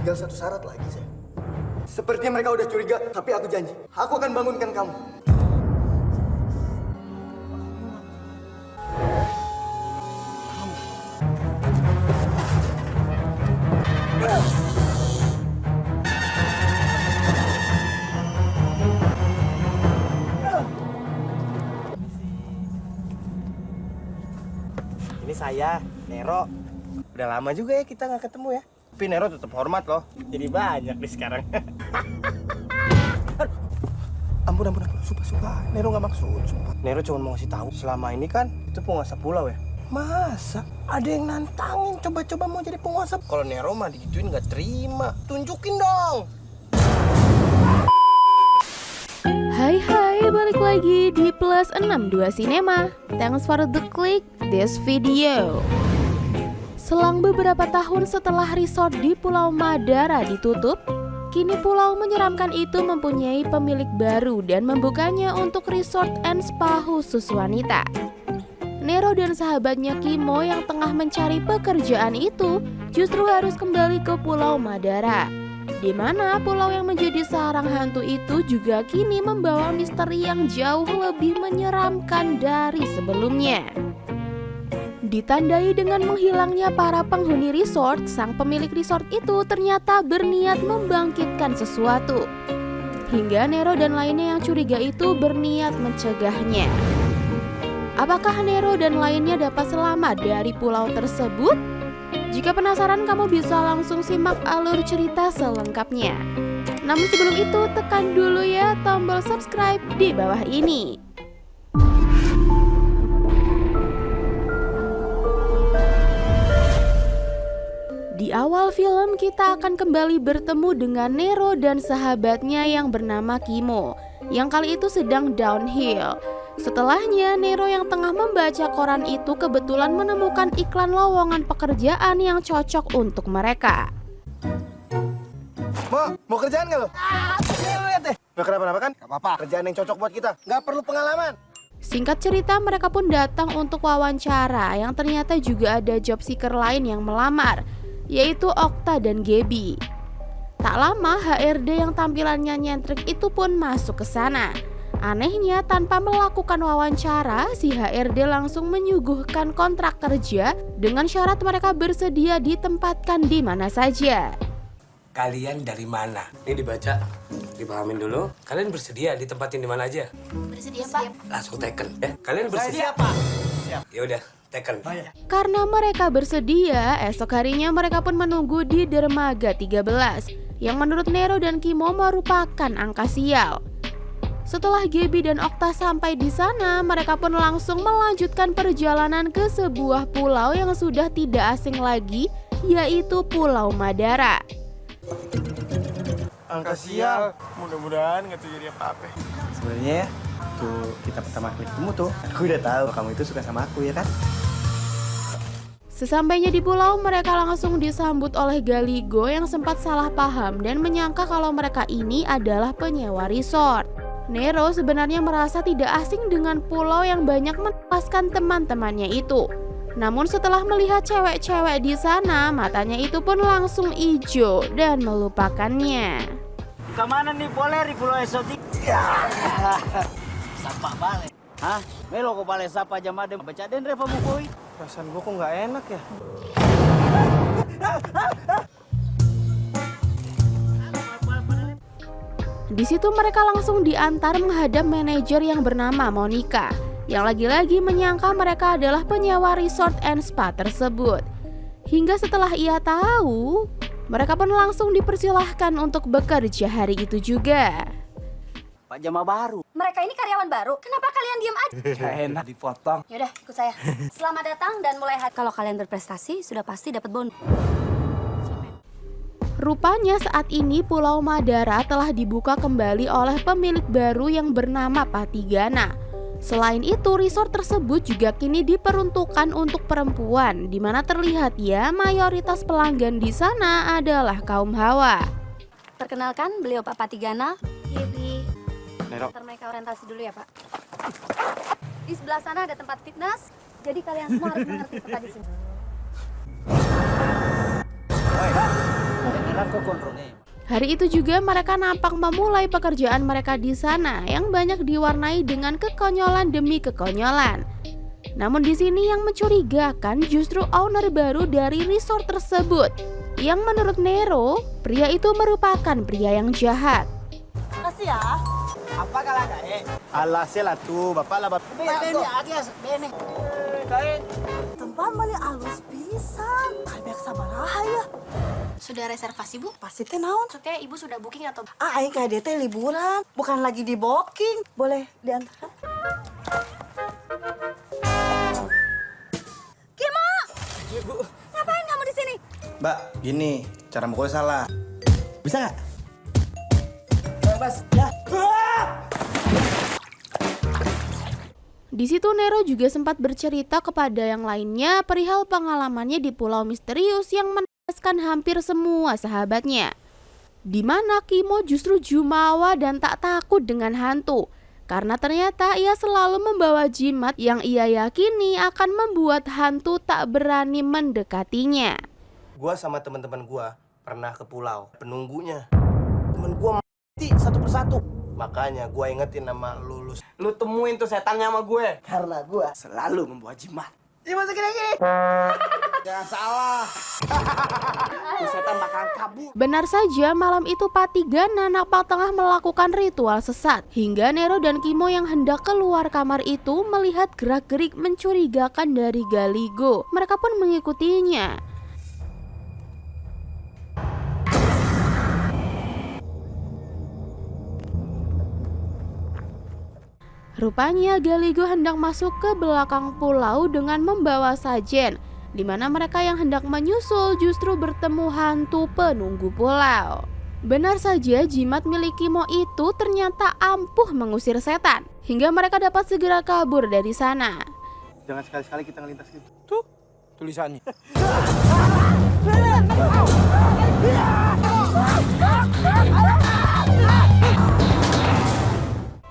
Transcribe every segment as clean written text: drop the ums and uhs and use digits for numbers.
tinggal satu syarat lagi, sayang. Sepertinya mereka udah curiga, tapi aku janji, aku akan bangunkan kamu. Ini saya, Nero. Udah lama juga ya kita nggak ketemu ya. Tapi Nero tetap hormat loh. Jadi banyak nih sekarang. Ampun. Sumpah. Nero nggak maksud, sumpah. Nero cuma mau ngasih tahu. Selama ini kan itu penguasa pulau ya. Masa ada yang nantangin coba-coba mau jadi penguasa? Kalau Nero mah digituin nggak terima. Tunjukin dong. Hai, balik lagi di Plus 62 Cinema. Thanks for the click this video. Selang beberapa tahun setelah resort di Pulau Madara ditutup, kini pulau menyeramkan itu mempunyai pemilik baru dan membukanya untuk resort and spa khusus wanita. Nero dan sahabatnya Kimo yang tengah mencari pekerjaan itu justru harus kembali ke Pulau Madara, di mana pulau yang menjadi sarang hantu itu juga kini membawa misteri yang jauh lebih menyeramkan dari sebelumnya. Ditandai dengan menghilangnya para penghuni resort, sang pemilik resort itu ternyata berniat membangkitkan sesuatu. Hingga Nero dan lainnya yang curiga itu berniat mencegahnya. Apakah Nero dan lainnya dapat selamat dari pulau tersebut? Jika penasaran, kamu bisa langsung simak alur cerita selengkapnya. Namun sebelum itu, tekan dulu ya tombol subscribe di bawah ini. Di awal film kita akan kembali bertemu dengan Nero dan sahabatnya yang bernama Kimo, yang kali itu sedang downhill. Setelahnya, Nero yang tengah membaca koran itu kebetulan menemukan iklan lowongan pekerjaan yang cocok untuk mereka. Mau kerjaan nggak lo? Lihat deh. Gak kenapa-napa kan? Gak apa-apa. Kerjaan yang cocok buat kita. Gak perlu pengalaman. Singkat cerita, mereka pun datang untuk wawancara yang ternyata juga ada job seeker lain yang melamar, yaitu Okta dan Gaby. Tak lama, HRD yang tampilannya nyentrik itu pun masuk ke sana. Anehnya, tanpa melakukan wawancara, si HRD langsung menyuguhkan kontrak kerja dengan syarat mereka bersedia ditempatkan di mana saja. Kalian dari mana? Ini dibaca, dipahamin dulu. Kalian bersedia ditempatin di mana aja? Bersedia, Pak. Langsung teken ya. Kalian bersedia? Siapa? Ya udah, teken. Karena mereka bersedia, esok harinya mereka pun menunggu di dermaga 13, yang menurut Nero dan Kimo merupakan angka sial. Setelah Gaby dan Okta sampai di sana, mereka pun langsung melanjutkan perjalanan ke sebuah pulau yang sudah tidak asing lagi, yaitu Pulau Madara. Angka sial. Mudah-mudahan nggak terjadi apa-apa. Sebenarnya ya, tuh kita pertama kali ketemu tuh, aku udah tahu kamu itu suka sama aku ya kan? Sesampainya di pulau, mereka langsung disambut oleh Galigo yang sempat salah paham dan menyangka kalau mereka ini adalah penyewa resort. Nero sebenarnya merasa tidak asing dengan pulau yang banyak menewaskan teman-temannya itu. Namun setelah melihat cewek-cewek di sana, matanya itu pun langsung hijau dan melupakannya. Kemana nih boleh di pulau eksotik? Ya. Sapa balik. Hah? Melo ko balik sapa jam ada baca den reva mukoi. Perasaan gua kok nggak enak ya. Di situ mereka langsung diantar menghadap manajer yang bernama Monica, yang lagi-lagi menyangka mereka adalah penyewa resort and spa tersebut. Hingga setelah ia tahu, mereka pun langsung dipersilahkan untuk bekerja hari itu juga. Pak Jama baru. Mereka ini karyawan baru. Kenapa kalian diam aja? Enak dipotong. Yaudah, ikut saya. Selamat datang dan mulai kalau kalian berprestasi, sudah pasti dapat bonus. Rupanya saat ini Pulau Madara telah dibuka kembali oleh pemilik baru yang bernama Patigana. Selain itu, resort tersebut juga kini diperuntukkan untuk perempuan, di mana terlihat ya mayoritas pelanggan di sana adalah kaum hawa. Perkenalkan, beliau Pak Patigana. Gaby. Nero. Ntar mereka orientasi dulu ya, Pak. Di sebelah sana ada tempat fitness, jadi kalian semua harus mengerti peta di sini. Hari itu juga mereka nampak memulai pekerjaan mereka di sana yang banyak diwarnai dengan kekonyolan demi kekonyolan. Namun di sini yang mencurigakan justru owner baru dari resort tersebut, yang menurut Nero, pria itu merupakan pria yang jahat. Kasih ya. Apa kalau ada Alah lah tuh, bapak lah bapak. Bene aja bene. Tempat mali alus pisan. Banyak sabaraha ya. Sudah reservasi, Bu? Pasti teh naon? Maksudnya Ibu sudah booking atau... Aing kayak dia teh liburan, bukan lagi di booking. Boleh diantar? Kimo! Ibu. Ngapain kamu di sini? Mbak, gini, cara mukulnya salah. Bisa nggak? Bebas, ya. Di situ Nero juga sempat bercerita kepada yang lainnya perihal pengalamannya di Pulau Misterius yang menewaskan hampir semua sahabatnya. Di mana Kimo justru jumawa dan tak takut dengan hantu, karena ternyata ia selalu membawa jimat yang ia yakini akan membuat hantu tak berani mendekatinya. Gua sama teman-teman gua pernah ke pulau. Penunggunya, temen gua mati satu persatu. Makanya gua ingetin nama lu temuin tuh setannya sama gue. Karena gua selalu membawa jimat. Jimat segini-gini. Jangan salah. Setan bakal kabur. Benar saja, malam itu Patigana nampak tengah melakukan ritual sesat. Hingga Nero dan Kimo yang hendak keluar kamar itu melihat gerak-gerik mencurigakan dari Galigo. Mereka pun mengikutinya. Rupanya Galigo hendak masuk ke belakang pulau dengan membawa sajen, di mana mereka yang hendak menyusul justru bertemu hantu penunggu pulau. Benar saja, jimat milik Kimo itu ternyata ampuh mengusir setan, hingga mereka dapat segera kabur dari sana. Jangan sekali-sekali kita ngelintas gitu. Tuh, tulisannya.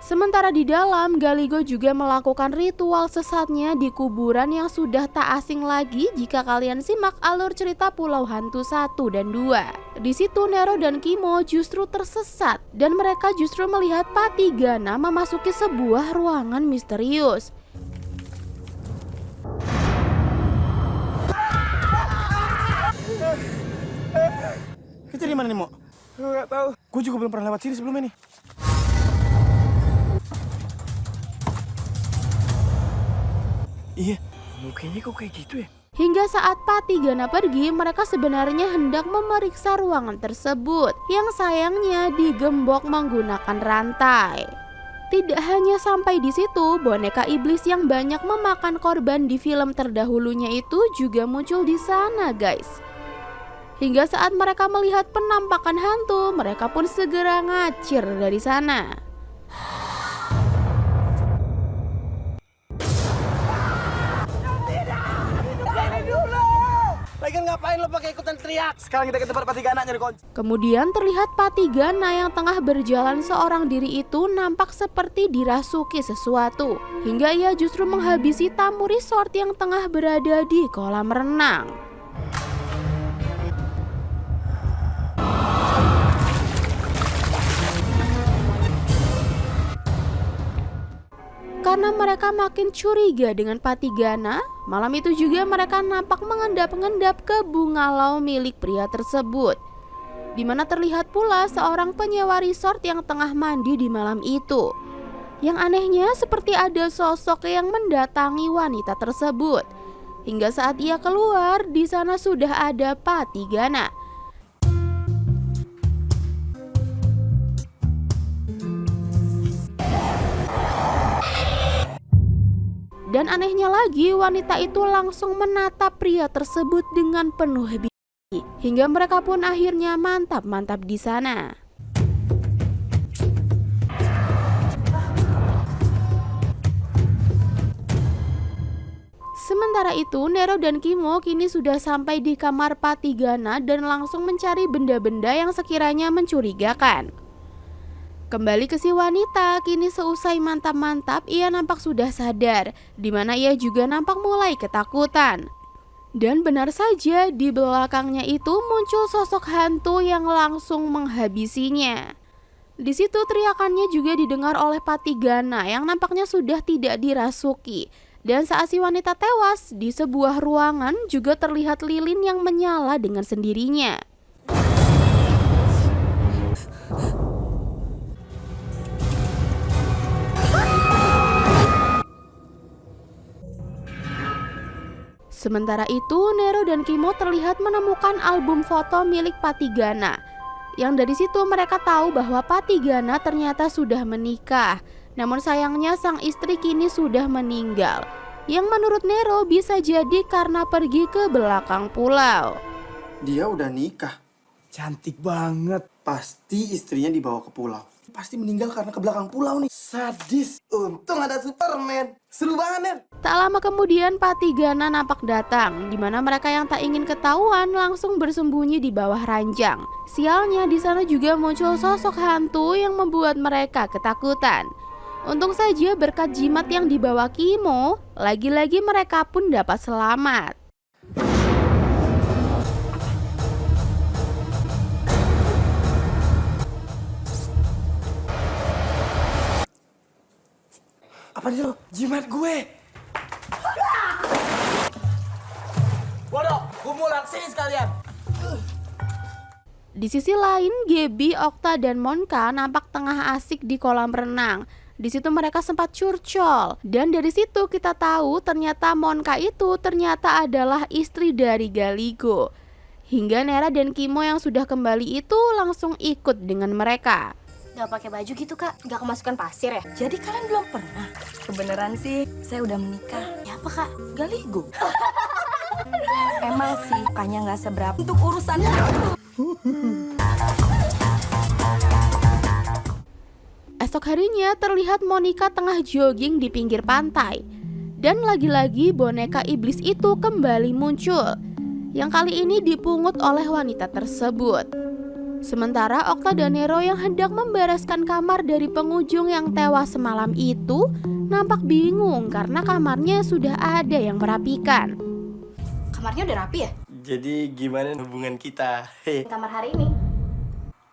Sementara di dalam, Galigo juga melakukan ritual sesatnya di kuburan yang sudah tak asing lagi jika kalian simak alur cerita Pulau Hantu 1 dan 2. Di situ Nero dan Kimo justru tersesat dan mereka justru melihat Patigana memasuki sebuah ruangan misterius. Kita di mana nih, Mo? Gue gak tahu. Gue juga belum pernah lewat sini sebelumnya nih. Iya, mukanya kok kayak gitu ya? Hingga saat Patigana pergi, mereka sebenarnya hendak memeriksa ruangan tersebut yang sayangnya digembok menggunakan rantai. Tidak hanya sampai di situ, boneka iblis yang banyak memakan korban di film terdahulunya itu juga muncul di sana, guys. Hingga saat mereka melihat penampakan hantu, mereka pun segera ngacir dari sana. Lagian ngapain lo pakai ikutan teriak? Sekarang kita ke tempat Patigana nyari kunci. Kemudian terlihat Patigana yang tengah berjalan seorang diri itu nampak seperti dirasuki sesuatu, hingga ia justru menghabisi tamu resort yang tengah berada di kolam renang. Karena mereka makin curiga dengan Patigana, malam itu juga mereka nampak mengendap-endap ke bungalau milik pria tersebut, di mana terlihat pula seorang penyewa resort yang tengah mandi di malam itu. Yang anehnya seperti ada sosok yang mendatangi wanita tersebut. Hingga saat ia keluar, di sana sudah ada Patigana. Dan anehnya lagi, wanita itu langsung menatap pria tersebut dengan penuh benci, hingga mereka pun akhirnya mantap-mantap di sana. Sementara itu, Nero dan Kimo kini sudah sampai di kamar Patigana dan langsung mencari benda-benda yang sekiranya mencurigakan. Kembali ke si wanita, kini seusai mantap-mantap ia nampak sudah sadar, di mana ia juga nampak mulai ketakutan. Dan benar saja, di belakangnya itu muncul sosok hantu yang langsung menghabisinya. Di situ teriakannya juga didengar oleh Patigana yang nampaknya sudah tidak dirasuki. Dan saat si wanita tewas, di sebuah ruangan juga terlihat lilin yang menyala dengan sendirinya. Sementara itu, Nero dan Kimo terlihat menemukan album foto milik Patigana. Yang dari situ mereka tahu bahwa Patigana ternyata sudah menikah. Namun sayangnya sang istri kini sudah meninggal. Yang menurut Nero bisa jadi karena pergi ke belakang pulau. Dia udah nikah. Cantik banget. Pasti istrinya dibawa ke pulau. Pasti meninggal karena ke belakang pulau nih. Sadis. Untung ada Superman. Seru banget, Ner. Tak lama kemudian Patigana nampak datang, di mana mereka yang tak ingin ketahuan langsung bersembunyi di bawah ranjang. Sialnya di sana juga muncul sosok hantu yang membuat mereka ketakutan. Untung saja berkat jimat yang dibawa Kimo, lagi-lagi mereka pun dapat selamat. Apa itu? Jimat gue. Waduh, kumulan sini sekalian. Di sisi lain, Gaby, Okta, dan Monka nampak tengah asik di kolam renang. Di situ mereka sempat curcol. Dan dari situ kita tahu ternyata Monka itu ternyata adalah istri dari Galigo. Hingga Nera dan Kimo yang sudah kembali itu langsung ikut dengan mereka. Gak pakai baju gitu kak, gak kemasukan pasir ya? Jadi kalian belum pernah? Kebenaran sih, saya udah menikah. Ya apa kak? Galigo. Emang sih, kayaknya nggak seberapa untuk urusannya. Esok harinya terlihat Monica tengah jogging di pinggir pantai. Dan lagi-lagi boneka iblis itu kembali muncul. Yang kali ini dipungut oleh wanita tersebut. Sementara Okta dan Nero yang hendak membereskan kamar dari pengunjung yang tewas semalam itu nampak bingung karena kamarnya sudah ada yang merapikan. Kamarnya udah rapi ya? Jadi gimana hubungan kita? Hei, Kamar hari ini?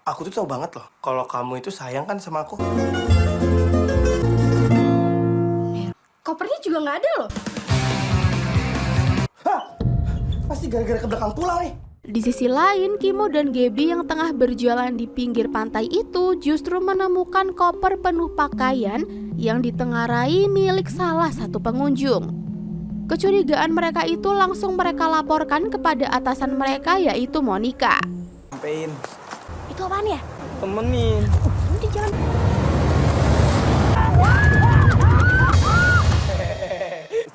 aku tuh tahu banget loh kalau kamu itu sayang kan sama aku. Kopernya juga gak ada loh. Hah? Pasti gara-gara ke belakang pulau nih. Di sisi lain, Kimo dan Gaby yang tengah berjalan di pinggir pantai itu justru menemukan koper penuh pakaian yang ditengarai milik salah satu pengunjung. Kecurigaan mereka itu langsung mereka laporkan kepada atasan mereka yaitu Monica. Sampein. Itu apaan ya? Temenin. Ini jalan.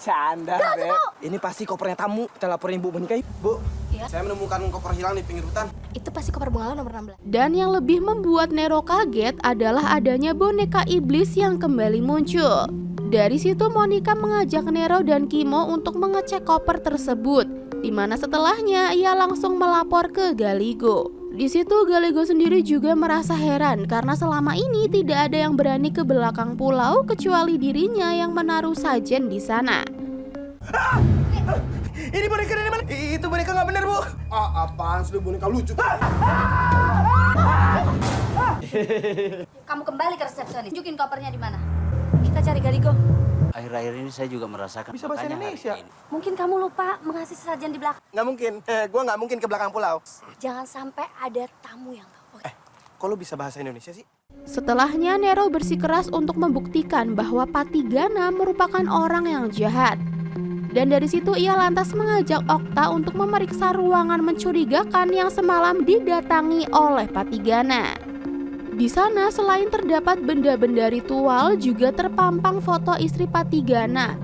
Canda, Beb. Ini pasti kopernya tamu. Kita laporin Bu Monica. Bu, Iya? saya menemukan koper hilang di pinggir hutan. Itu pasti koper bunga lo nomor 16. Dan yang lebih membuat Nero kaget adalah adanya boneka iblis yang kembali muncul. Dari situ Monica mengajak Nero dan Kimo untuk mengecek koper tersebut, di mana setelahnya ia langsung melapor ke Galigo. Di situ Galigo sendiri juga merasa heran karena selama ini tidak ada yang berani ke belakang pulau kecuali dirinya yang menaruh sajen di sana. Ini boneka dari mana? Itu boneka nggak benar, Bu. Apaan sih boneka lucu? Kamu kembali ke resepsionis. Tunjukin kopernya di mana. Kita cari Galigo. Akhir-akhir ini saya juga merasakan. Bisa bahasa makanya hari Indonesia. ini. Mungkin kamu lupa mengasih sajian di belakang. Nggak mungkin. Gue nggak mungkin ke belakang pulau. Jangan sampai ada tamu yang tahu. Kok lu bisa bahasa Indonesia sih? Setelahnya Nero bersikeras untuk membuktikan bahwa Patigana merupakan orang yang jahat. Dan dari situ ia lantas mengajak Okta untuk memeriksa ruangan mencurigakan yang semalam didatangi oleh Patigana. Di sana selain terdapat benda-benda ritual juga terpampang foto istri Patigana,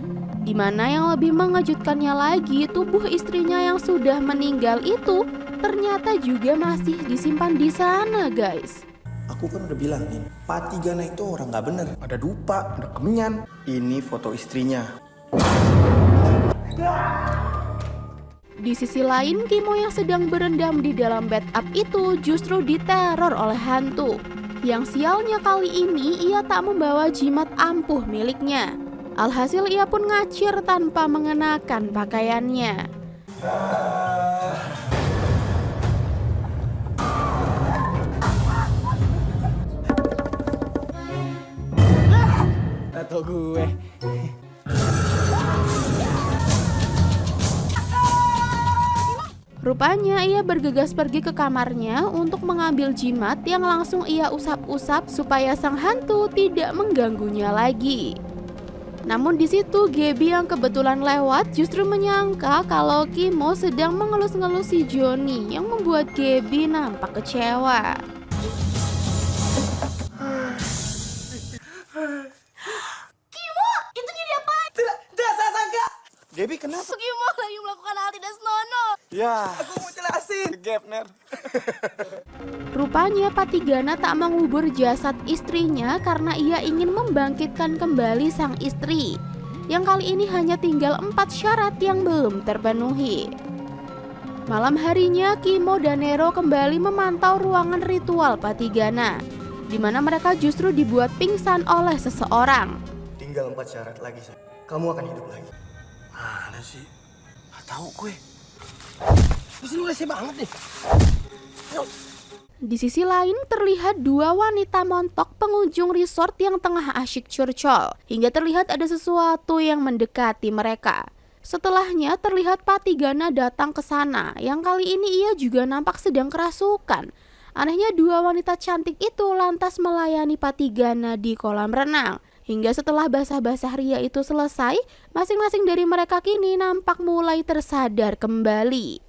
di mana yang lebih mengejutkannya lagi tubuh istrinya yang sudah meninggal itu ternyata juga masih disimpan di sana, guys. Aku kan udah bilang nih, Patigana itu orang nggak bener. Ada dupa, ada kemenyan. Ini foto istrinya. Di sisi lain, Kimo yang sedang berendam di dalam bathtub itu justru diteror oleh hantu. Yang sialnya kali ini ia tak membawa jimat ampuh miliknya. Alhasil ia pun ngacir tanpa mengenakan pakaiannya. Atau gue. Rupanya ia bergegas pergi ke kamarnya untuk mengambil jimat yang langsung ia usap-usap supaya sang hantu tidak mengganggunya lagi. Namun di situ Gaby yang kebetulan lewat justru menyangka kalau Kimo sedang mengelus-ngelus si Johnny yang membuat Gaby nampak kecewa. Tidak saya sangka. Gaby kenapa? Kimo lagi melakukan hal tidak senonoh. Ya, aku mau jelasin. Gapner. Rupanya Patigana tak mengubur jasad istrinya karena ia ingin membangkitkan kembali sang istri. Yang kali ini hanya tinggal 4 syarat yang belum terpenuhi. Malam harinya Kimo dan Nero kembali memantau ruangan ritual Patigana, di mana mereka justru dibuat pingsan oleh seseorang. Tinggal 4 syarat lagi, sayang. Kamu akan hidup lagi. Mana sih? Gak tahu gue. Di sini rese banget deh. Di sisi lain terlihat 2 wanita montok pengunjung resort yang tengah asyik curcol, hingga terlihat ada sesuatu yang mendekati mereka. Setelahnya terlihat Patigana datang ke sana, yang kali ini ia juga nampak sedang kerasukan. Anehnya 2 wanita cantik itu lantas melayani Patigana di kolam renang. Hingga setelah basah-basah ria itu selesai, masing-masing dari mereka kini nampak mulai tersadar kembali.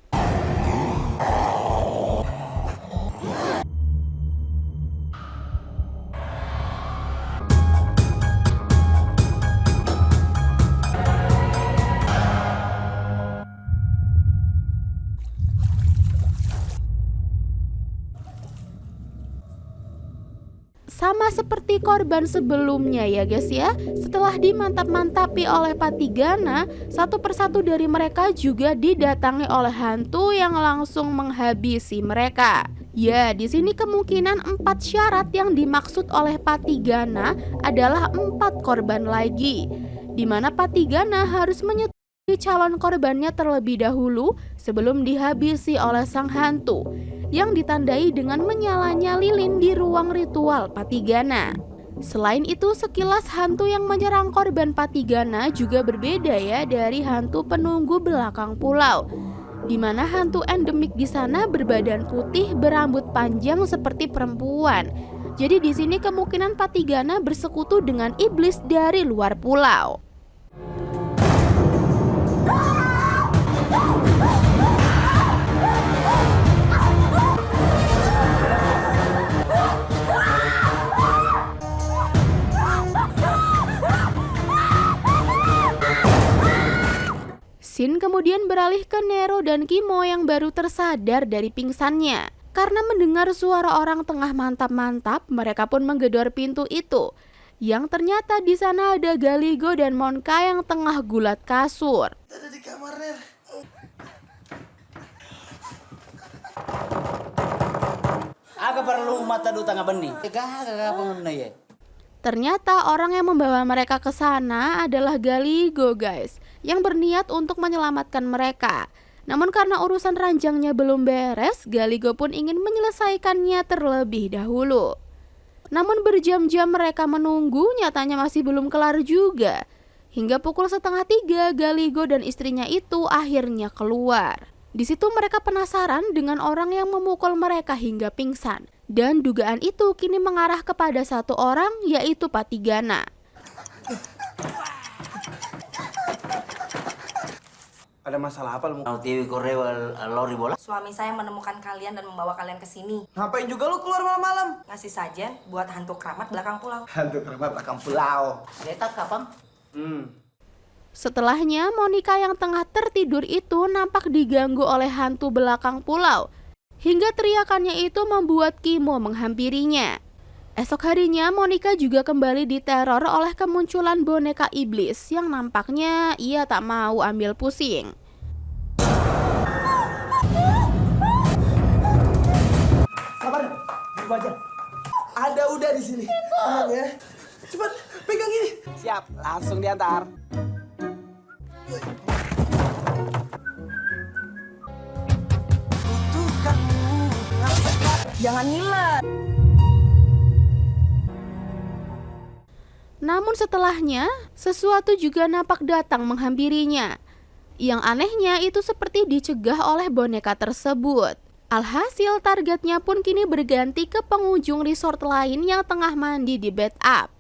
Sama seperti korban sebelumnya ya guys ya. Setelah dimantap-mantapi oleh Patigana, satu persatu dari mereka juga didatangi oleh hantu yang langsung menghabisi mereka. Ya, di sini kemungkinan 4 syarat yang dimaksud oleh Patigana adalah 4 korban lagi, di mana Patigana harus menyetujui calon korbannya terlebih dahulu sebelum dihabisi oleh sang hantu, yang ditandai dengan menyalanya lilin di ruang ritual Patigana. Selain itu, sekilas hantu yang menyerang korban Patigana juga berbeda ya dari hantu penunggu belakang pulau, di mana hantu endemik di sana berbadan putih, berambut panjang seperti perempuan. Jadi di sini kemungkinan Patigana bersekutu dengan iblis dari luar pulau. Scene kemudian beralih ke Nero dan Kimo yang baru tersadar dari pingsannya. Karena mendengar suara orang tengah mantap-mantap, mereka pun menggedor pintu itu. Yang ternyata di sana ada Galigo dan Monka yang tengah gulat kasur. Ada di kamar, Ner. Aga perlu mata du tengah benih. Gak pengen ya. Ternyata orang yang membawa mereka ke sana adalah Galigo guys, yang berniat untuk menyelamatkan mereka. Namun karena urusan ranjangnya belum beres, Galigo pun ingin menyelesaikannya terlebih dahulu. Namun berjam-jam mereka menunggu, nyatanya masih belum kelar juga. Hingga pukul 2:30 Galigo dan istrinya itu akhirnya keluar. Di situ mereka penasaran dengan orang yang memukul mereka hingga pingsan. Dan dugaan itu kini mengarah kepada satu orang, yaitu Patigana. Ada masalah apa lu? Mau TV koreo lori bola? Suami saya menemukan kalian dan membawa kalian ke sini. Ngapain juga lu keluar malam-malam? Ngasih sajen buat hantu keramat belakang pulau. Hantu keramat belakang pulau. Detak kapan? Setelahnya, Monica yang tengah tertidur itu nampak diganggu oleh hantu belakang pulau. Hingga teriakannya itu membuat Kimo menghampirinya. Esok harinya, Monica juga kembali diteror oleh kemunculan boneka iblis yang nampaknya ia tak mau ambil pusing. Sabar, duduk aja. Ada udah di sini. Tenang ya. Cepat, pegang ini. Siap, langsung diantar. Jangan ngiler. Namun setelahnya, sesuatu juga nampak datang menghampirinya. Yang anehnya itu seperti dicegah oleh boneka tersebut. Alhasil targetnya pun kini berganti ke pengunjung resort lain yang tengah mandi di bathtub.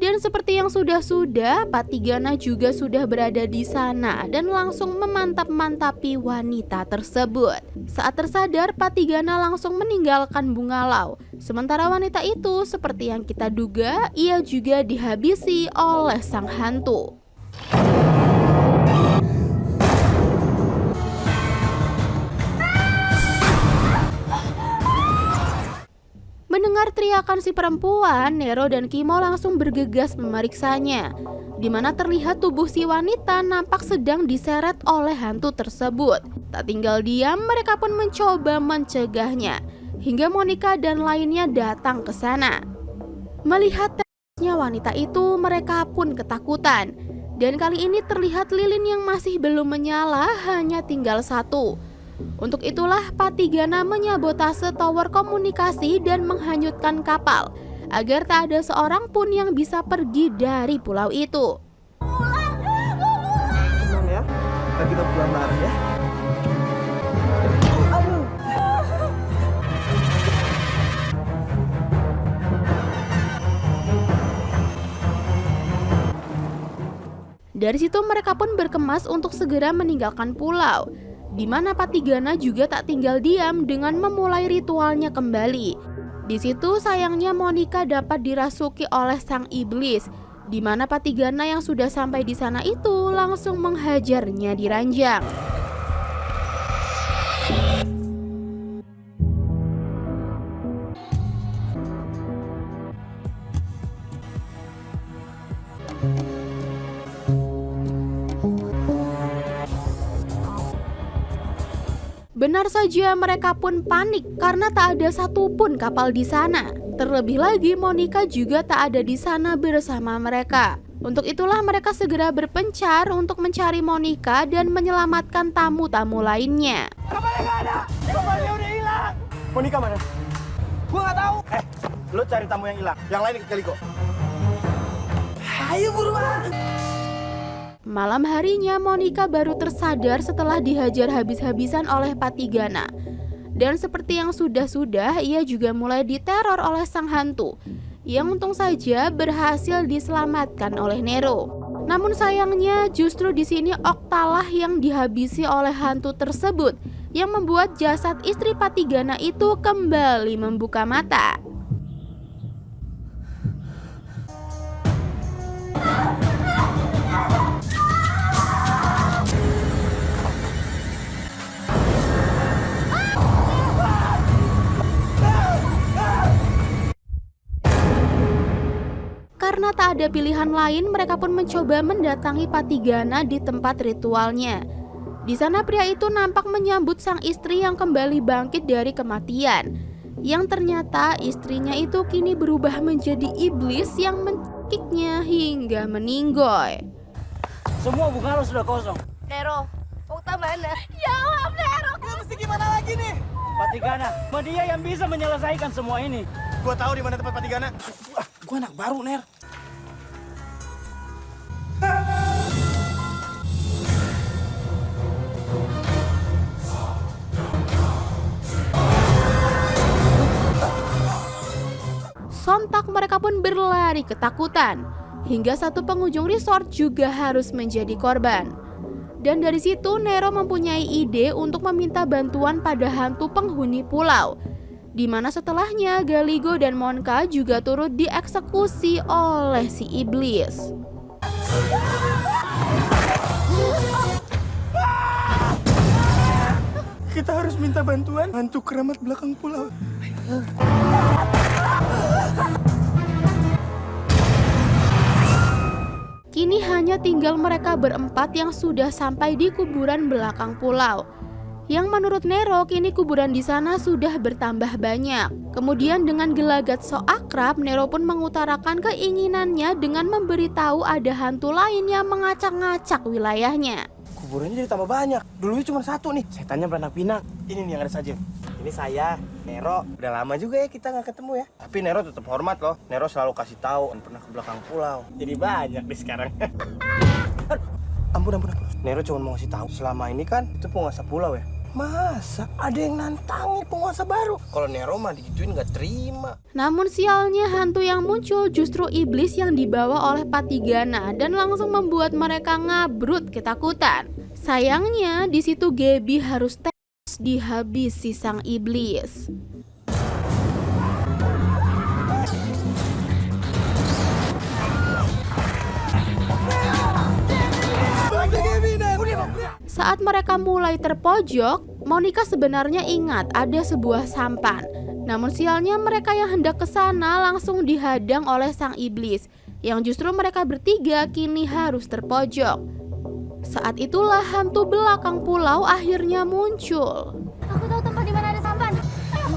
Dan seperti yang sudah-sudah, Patigana juga sudah berada di sana dan langsung memantap-mantapi wanita tersebut. Saat tersadar, Patigana langsung meninggalkan Bungalau. Sementara wanita itu, seperti yang kita duga, ia juga dihabisi oleh sang hantu. Mendengar teriakan si perempuan, Nero dan Kimo langsung bergegas memeriksanya, di mana terlihat tubuh si wanita nampak sedang diseret oleh hantu tersebut. Tak tinggal diam, mereka pun mencoba mencegahnya, hingga Monica dan lainnya datang ke sana. Melihat teasnya wanita itu, mereka pun ketakutan. Dan kali ini terlihat lilin yang masih belum menyala, hanya tinggal satu. Untuk itulah Patigana menyabotase tower komunikasi dan menghanyutkan kapal agar tak ada seorang pun yang bisa pergi dari pulau itu. Tenang ya, kita pulang bareng ya. Dari situ mereka pun berkemas untuk segera meninggalkan pulau, di mana Patigana juga tak tinggal diam dengan memulai ritualnya kembali. Di situ sayangnya Monica dapat dirasuki oleh sang iblis, di mana Patigana yang sudah sampai di sana itu langsung menghajarnya di ranjang. Benar saja, mereka pun panik karena tak ada satupun kapal di sana. Terlebih lagi Monica juga tak ada di sana bersama mereka. Untuk itulah mereka segera berpencar untuk mencari Monica dan menyelamatkan tamu-tamu lainnya. Kapalnya nggak ada, kapalnya udah hilang. Monica mana? Gua nggak tahu. Lo cari tamu yang hilang. Yang lain ikut Kaliko. Ayo buruan. Malam harinya Monica baru tersadar setelah dihajar habis-habisan oleh Patigana. Dan seperti yang sudah-sudah, ia juga mulai diteror oleh sang hantu, yang untung saja berhasil diselamatkan oleh Nero. Namun sayangnya justru di sini Oktalah yang dihabisi oleh hantu tersebut, yang membuat jasad istri Patigana itu kembali membuka mata. Karena tak ada pilihan lain, mereka pun mencoba mendatangi Patigana di tempat ritualnya. Di sana pria itu nampak menyambut sang istri yang kembali bangkit dari kematian. Yang ternyata istrinya itu kini berubah menjadi iblis yang mencekiknya hingga meninggoy. Semua Bungalau sudah kosong. Nero, Okta mana? Jawab Nero. Kita mesti gimana lagi nih? Patigana, dia yang bisa menyelesaikan semua ini. Gua tahu di mana tempat Patigana. Gua anak baru, Ner. Sontak mereka pun berlari ketakutan, hingga satu pengunjung resort juga harus menjadi korban. Dan dari situ Nero mempunyai ide untuk meminta bantuan pada hantu penghuni pulau, di mana setelahnya Galigo dan Monka juga turut dieksekusi oleh si iblis. Kita harus minta bantuan hantu keramat belakang pulau. Kini hanya tinggal mereka berempat yang sudah sampai di kuburan belakang pulau. Yang menurut Nero kini kuburan di sana sudah bertambah banyak. Kemudian dengan gelagat so akrab, Nero pun mengutarakan keinginannya dengan memberitahu ada hantu lain yang mengacak-ngacak wilayahnya. Kuburannya jadi tambah banyak. Dulunya cuma satu nih. Setannya beranak pinak. Ini nih yang ada saja. Ini saya, Nero. Udah lama juga ya kita nggak ketemu ya. Tapi Nero tetap hormat loh. Nero selalu kasih tahu. Pernah ke belakang pulau. Jadi banyak nih sekarang. Ampun. Nero cuma mau kasih tahu. Selama ini kan itu penguasa pulau ya. Masa ada yang nantangin penguasa baru? Kalau Nero mah digituin nggak terima. Namun sialnya hantu yang muncul justru iblis yang dibawa oleh Patigana dan langsung membuat mereka ngabrut ketakutan. Sayangnya di situ Gaby harus dihabisi sang iblis. Saat mereka mulai terpojok, Monica sebenarnya ingat ada sebuah sampan. Namun sialnya mereka yang hendak ke sana langsung dihadang oleh sang iblis, yang justru mereka bertiga kini harus terpojok. Saat itulah hantu belakang pulau akhirnya muncul. Aku tahu tempat di mana ada sampan. Ayo.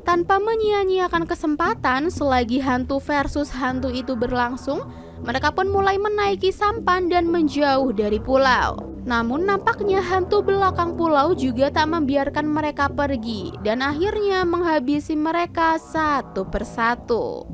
Tanpa menyia-nyiakan kesempatan, selagi hantu versus hantu itu berlangsung, mereka pun mulai menaiki sampan dan menjauh dari pulau. Namun nampaknya hantu belakang pulau juga tak membiarkan mereka pergi dan akhirnya menghabisi mereka satu persatu.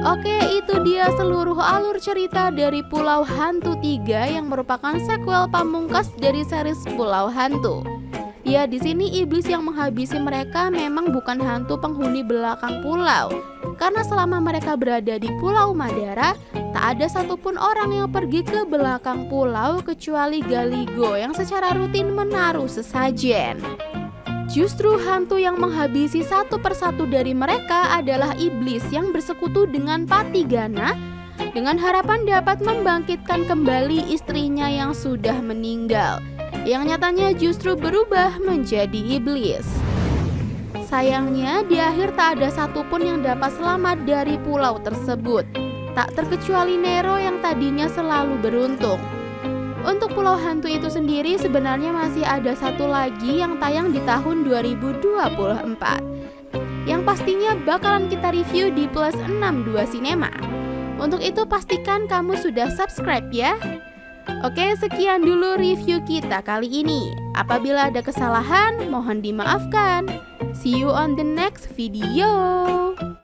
Oke, itu dia seluruh alur cerita dari Pulau Hantu 3 yang merupakan sequel pamungkas dari series Pulau Hantu. Ya, di sini iblis yang menghabisi mereka memang bukan hantu penghuni belakang pulau. Karena selama mereka berada di Pulau Madara, tak ada satupun orang yang pergi ke belakang pulau kecuali Galigo yang secara rutin menaruh sesajen. Justru hantu yang menghabisi satu persatu dari mereka adalah iblis yang bersekutu dengan Patigana dengan harapan dapat membangkitkan kembali istrinya yang sudah meninggal, yang nyatanya justru berubah menjadi iblis. Sayangnya di akhir tak ada satupun yang dapat selamat dari pulau tersebut, tak terkecuali Nero yang tadinya selalu beruntung. Untuk Pulau Hantu itu sendiri sebenarnya masih ada satu lagi yang tayang di tahun 2024, yang pastinya bakalan kita review di Plus 62 Cinema. Untuk itu pastikan kamu sudah subscribe ya. Oke, sekian dulu review kita kali ini. Apabila ada kesalahan, mohon dimaafkan. See you on the next video.